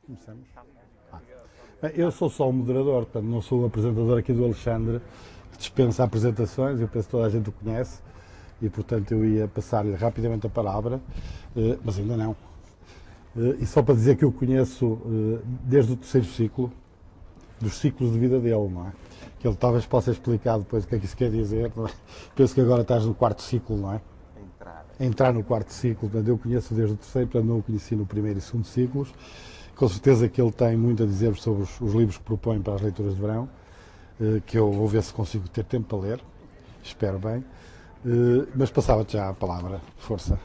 Começamos. Ah. Bem, eu sou só o moderador, portanto não sou o apresentador aqui do Alexandre, que dispensa apresentações, eu penso que toda a gente o conhece, e portanto eu ia passar-lhe rapidamente a palavra, mas ainda não. E só para dizer que eu conheço desde o terceiro ciclo, dos ciclos de vida dele, não é? Que ele talvez possa explicar depois o que é que isso quer dizer, não é? Penso que agora estás no quarto ciclo, não é? Entrar no quarto ciclo, portanto eu conheço desde o terceiro, portanto não o conheci no primeiro e segundo ciclos. Com certeza que ele tem muito a dizer sobre os livros que propõe para as leituras de verão, que eu vou ver se consigo ter tempo para ler, espero bem. Mas passava-te já a palavra, força.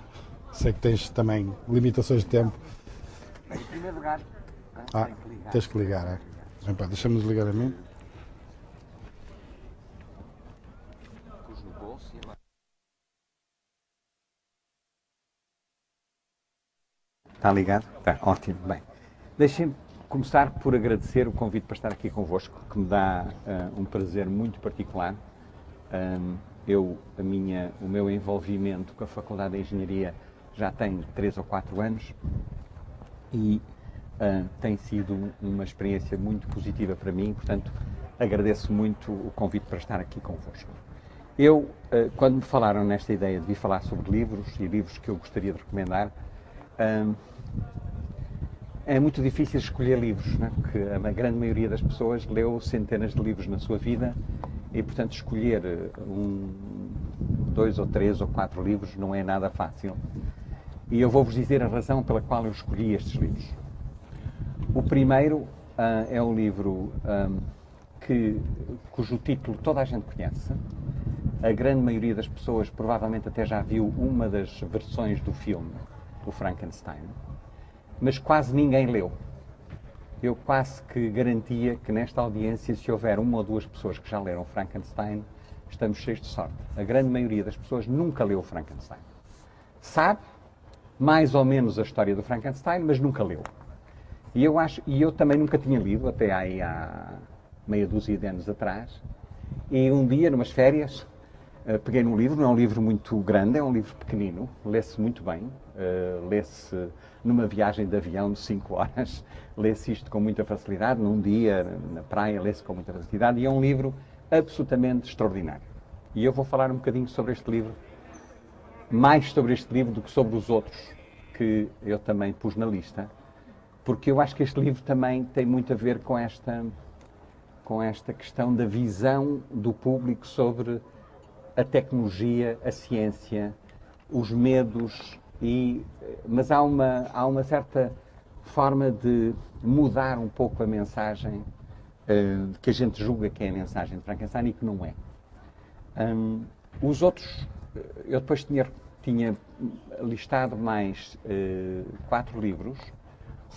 Sei que tens também limitações de tempo. Em primeiro lugar, Ah, tens que ligar, é? Deixa-me desligar a mim. pus no bolso e agora. Está ligado? Está, ótimo, bem. Deixem-me começar por agradecer o convite para estar aqui convosco, que me dá um prazer muito particular. O meu envolvimento com a Faculdade de Engenharia já tem 3 ou 4 anos e tem sido uma experiência muito positiva para mim, portanto, agradeço muito o convite para estar aqui convosco. Quando me falaram nesta ideia de vir falar sobre livros e livros que eu gostaria de recomendar, é muito difícil escolher livros, não é? Porque a grande maioria das pessoas leu centenas de livros na sua vida e, portanto, escolher 2 ou 3 ou 4 livros não é nada fácil. E eu vou-vos dizer a razão pela qual eu escolhi estes livros. O primeiro é um livro cujo título toda a gente conhece. A grande maioria das pessoas provavelmente até já viu uma das versões do filme, o Frankenstein, mas quase ninguém leu. Eu quase que garantia que nesta audiência, se houver uma ou duas pessoas que já leram Frankenstein, estamos cheios de sorte. A grande maioria das pessoas nunca leu Frankenstein. Sabe mais ou menos a história do Frankenstein, mas nunca leu. E eu também nunca tinha lido, até aí há meia dúzia de anos atrás. E um dia, numas férias, peguei num livro, não é um livro muito grande, é um livro pequenino, lê-se muito bem, lê-se numa viagem de avião de 5 horas, lê-se isto com muita facilidade, num dia, na praia, lê-se com muita facilidade, e é um livro absolutamente extraordinário. E eu vou falar um bocadinho sobre este livro, mais sobre este livro do que sobre os outros que eu também pus na lista, porque eu acho que este livro também tem muito a ver com esta questão da visão do público sobre a tecnologia, a ciência, os medos, mas há uma certa forma de mudar um pouco a mensagem que a gente julga que é a mensagem de Frankenstein e que não é. Os outros, eu depois tinha listado mais 4 livros.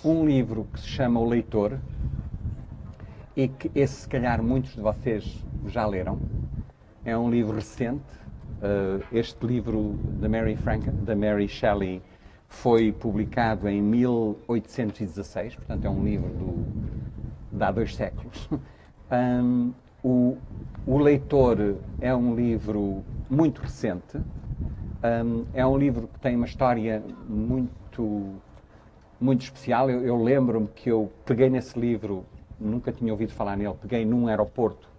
Um livro que se chama O Leitor, e que esse, se calhar, muitos de vocês já leram. É um livro recente. Este livro da Mary Shelley foi publicado em 1816, portanto é um livro de há 2 séculos. O Leitor é um livro muito recente. É um livro que tem uma história muito especial. Eu lembro-me que eu peguei nesse livro, nunca tinha ouvido falar nele, peguei num aeroporto,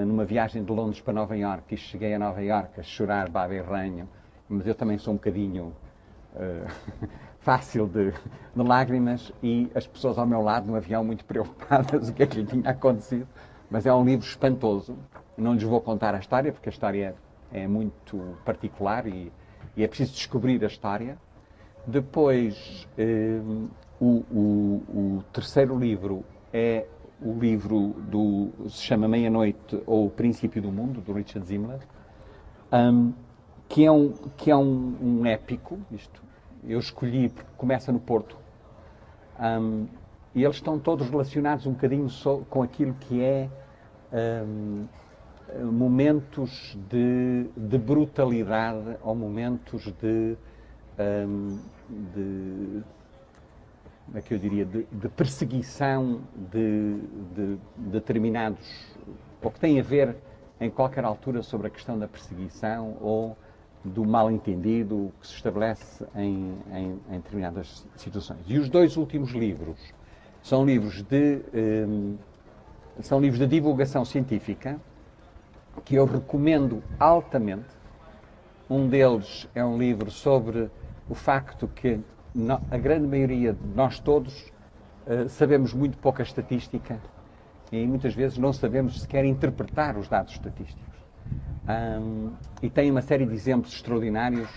numa viagem de Londres para Nova Iorque, e cheguei a Nova Iorque a chorar baba e ranho, mas eu também sou um bocadinho fácil de lágrimas, e as pessoas ao meu lado no avião muito preocupadas o que é que lhe tinha acontecido. Mas é um livro espantoso. Não lhes vou contar a história, porque a história é muito particular e é preciso descobrir a história. Depois, o terceiro livro é o livro se chama Meia-Noite ou O Princípio do Mundo, do Richard Zimmler, que é um épico. Isto eu escolhi porque começa no Porto, e eles estão todos relacionados um bocadinho com aquilo que é momentos de brutalidade ou momentos como é que eu diria, de perseguição de determinados, ou que tem a ver em qualquer altura sobre a questão da perseguição ou do mal-entendido que se estabelece em determinadas situações. E os dois últimos livros são livros de divulgação científica que eu recomendo altamente. Um deles é um livro sobre o facto que a grande maioria de nós todos sabemos muito pouca estatística e muitas vezes não sabemos sequer interpretar os dados estatísticos. E tem uma série de exemplos extraordinários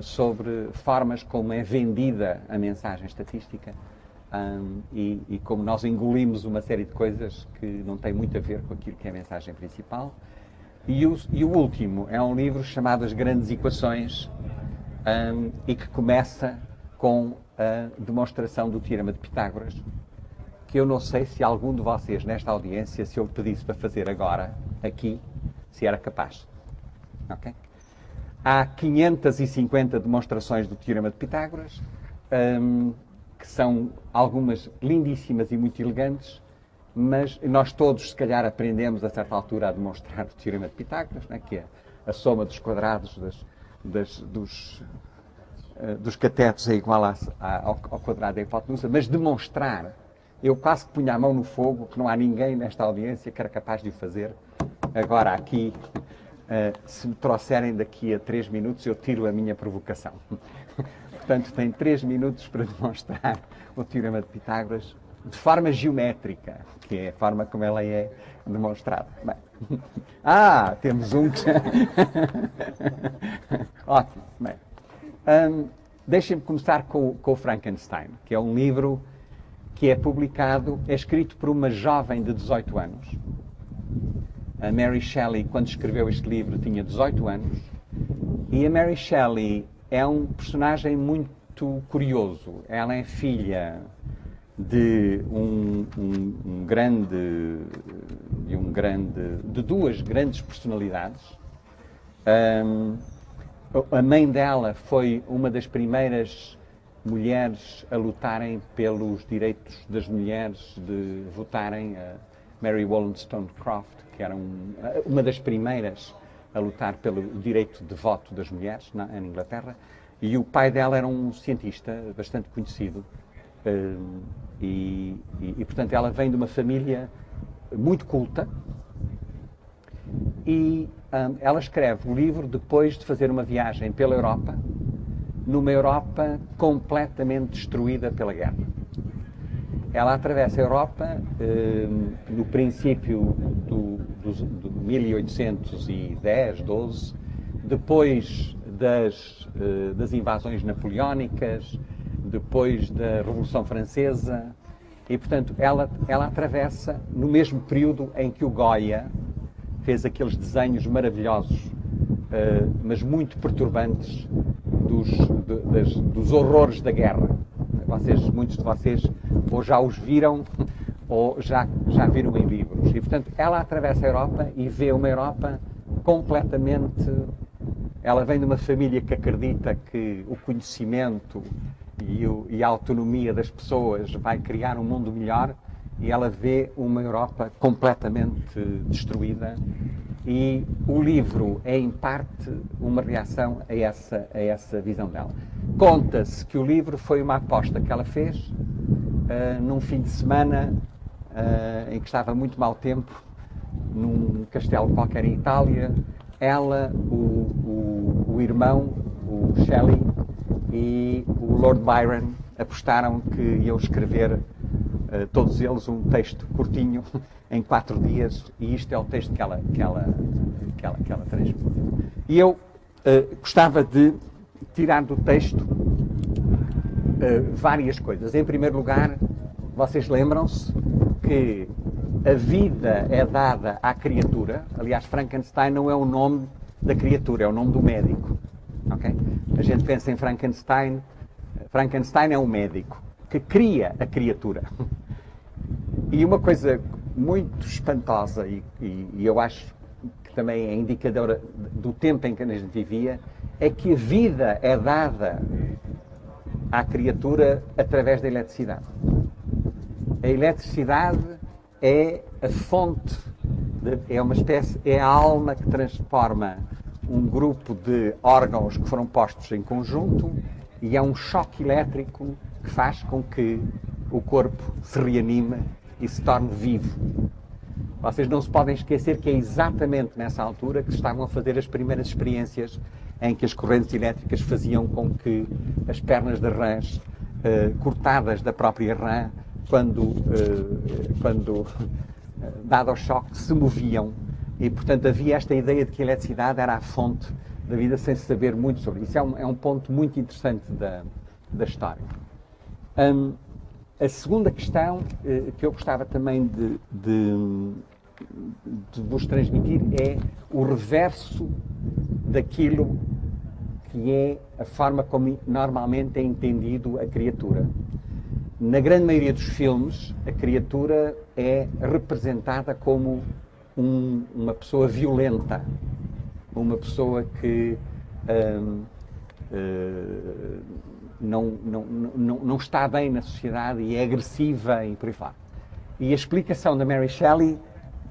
sobre formas como é vendida a mensagem estatística e como nós engolimos uma série de coisas que não têm muito a ver com aquilo que é a mensagem principal. E o último é um livro chamado As Grandes Equações e que começa com a demonstração do Teorema de Pitágoras, que eu não sei se algum de vocês nesta audiência, se eu pedisse para fazer agora, aqui, se era capaz. Okay? Há 550 demonstrações do Teorema de Pitágoras, que são algumas lindíssimas e muito elegantes, mas nós todos, se calhar, aprendemos a certa altura a demonstrar o Teorema de Pitágoras, né, que é a soma dos quadrados dos catetos é igual ao quadrado da hipotenusa, mas demonstrar, eu quase que punha a mão no fogo, que não há ninguém nesta audiência que era capaz de o fazer. Agora aqui, se me trouxerem daqui a 3 minutos, eu tiro a minha provocação. Portanto, tem 3 minutos para demonstrar o Teorema de Pitágoras de forma geométrica, que é a forma como ela é demonstrada. Bem. Temos um que... Ótimo. Bem. Deixem-me começar com o Frankenstein, que é um livro que é publicado, é escrito por uma jovem de 18 anos. A Mary Shelley, quando escreveu este livro, tinha 18 anos. E a Mary Shelley é um personagem muito curioso. Ela é filha de de duas grandes personalidades. A mãe dela foi uma das primeiras mulheres a lutarem pelos direitos das mulheres de votarem, Mary Wollstonecraft, que era uma das primeiras a lutar pelo direito de voto das mulheres na Inglaterra, e o pai dela era um cientista bastante conhecido, e portanto ela vem de uma família muito culta, e ela escreve o livro depois de fazer uma viagem pela Europa, numa Europa completamente destruída pela guerra. Ela atravessa a Europa no princípio do 1810, 12, depois das invasões napoleónicas, depois da Revolução Francesa, e portanto ela atravessa no mesmo período em que o Goya fez aqueles desenhos maravilhosos, mas muito perturbantes, dos horrores da guerra. Muitos de vocês ou já os viram ou já viram em livros. E, portanto, ela atravessa a Europa e vê uma Europa completamente... Ela vem de uma família que acredita que o conhecimento e a autonomia das pessoas vai criar um mundo melhor, e ela vê uma Europa completamente destruída. E o livro é, em parte, uma reação a essa visão dela. Conta-se que o livro foi uma aposta que ela fez num fim de semana em que estava muito mau tempo, num castelo qualquer em Itália. Ela, o irmão, o Shelley, e o Lord Byron apostaram que iam escrever, todos eles, um texto curtinho, em 4 dias, e isto é o texto que ela transmite. E eu gostava de tirar do texto várias coisas. Em primeiro lugar, vocês lembram-se que a vida é dada à criatura. Aliás, Frankenstein não é o nome da criatura, é o nome do médico. Okay? A gente pensa em Frankenstein. Frankenstein é um médico que cria a criatura. E uma coisa muito espantosa, e eu acho que também é indicadora do tempo em que a gente vivia, é que a vida é dada à criatura através da eletricidade. A eletricidade é a fonte, é uma espécie, é a alma que transforma um grupo de órgãos que foram postos em conjunto e é um choque elétrico que faz com que o corpo se reanime e se torne vivo. Vocês não se podem esquecer que é exatamente nessa altura que se estavam a fazer as primeiras experiências em que as correntes elétricas faziam com que as pernas de rãs, cortadas da própria rã, quando dado ao choque, se moviam. E, portanto, havia esta ideia de que a eletricidade era a fonte da vida sem se saber muito sobre isso. É um ponto muito interessante da história. A segunda questão que eu gostava também de vos transmitir é o reverso daquilo que é a forma como normalmente é entendido a criatura. Na grande maioria dos filmes, a criatura é representada como uma pessoa violenta, uma pessoa que não está bem na sociedade e é agressiva e por aí fora. E a explicação da Mary Shelley,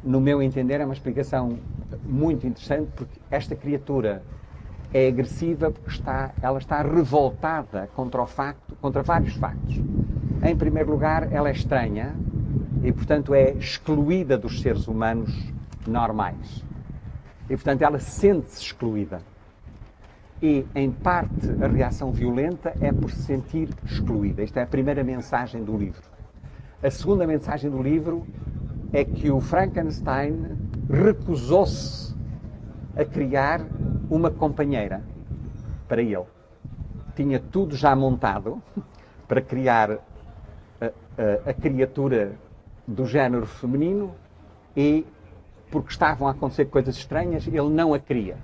no meu entender, é uma explicação muito interessante, porque esta criatura é agressiva porque ela está revoltada contra vários factos. Em primeiro lugar, ela é estranha e, portanto, é excluída dos seres humanos normais. E, portanto, ela sente-se excluída. E, em parte, a reação violenta é por se sentir excluída. Esta é a primeira mensagem do livro. A segunda mensagem do livro é que o Frankenstein recusou-se a criar uma companheira para ele. Tinha tudo já montado para criar a criatura do género feminino e, porque estavam a acontecer coisas estranhas, ele não a queria.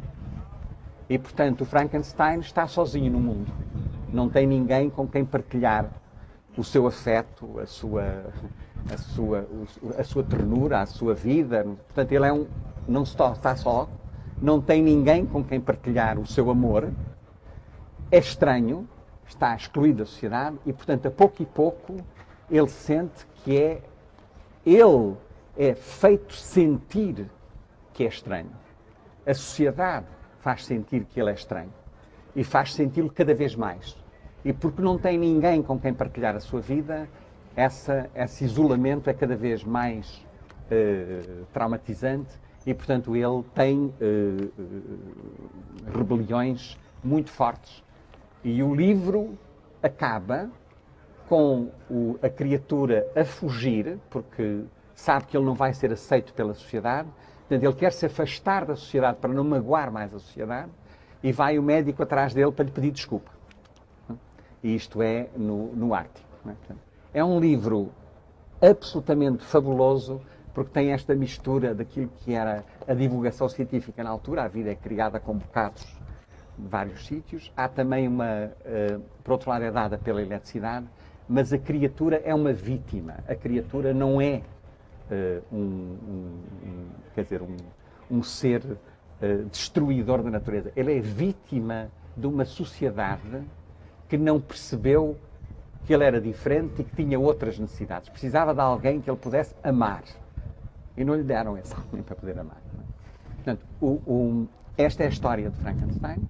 E, portanto, o Frankenstein está sozinho no mundo. Não tem ninguém com quem partilhar o seu afeto, a sua ternura, a sua vida. Portanto, ele não está só, não tem ninguém com quem partilhar o seu amor, é estranho, está excluído da sociedade e, portanto, a pouco e pouco, ele sente que ele é feito sentir que é estranho. A sociedade faz sentir que ele é estranho e faz senti-lo cada vez mais. E porque não tem ninguém com quem partilhar a sua vida, esse isolamento é cada vez mais traumatizante e, portanto, ele tem rebeliões muito fortes. E o livro acaba com a criatura a fugir, porque sabe que ele não vai ser aceito pela sociedade. Portanto, ele quer se afastar da sociedade para não magoar mais a sociedade e vai o médico atrás dele para lhe pedir desculpa. E isto é no Ártico. É um livro absolutamente fabuloso porque tem esta mistura daquilo que era a divulgação científica na altura. A vida é criada com bocados de vários sítios. Há também por outro lado, é dada pela eletricidade, mas a criatura é uma vítima. A criatura não é um ser destruidor da natureza. Ele é vítima de uma sociedade que não percebeu que ele era diferente e que tinha outras necessidades. Precisava de alguém que ele pudesse amar. E não lhe deram esse alguém para poder amar. Portanto, esta é a história de Frankenstein.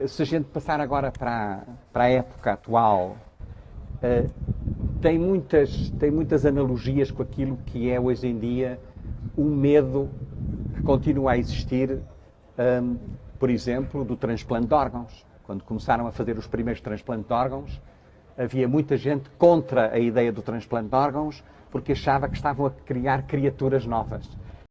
Se a gente passar agora para a época atual, tem muitas analogias com aquilo que é hoje em dia o medo que continua a existir, por exemplo, do transplante de órgãos. Quando começaram a fazer os primeiros transplantes de órgãos, havia muita gente contra a ideia do transplante de órgãos porque achava que estavam a criar criaturas novas.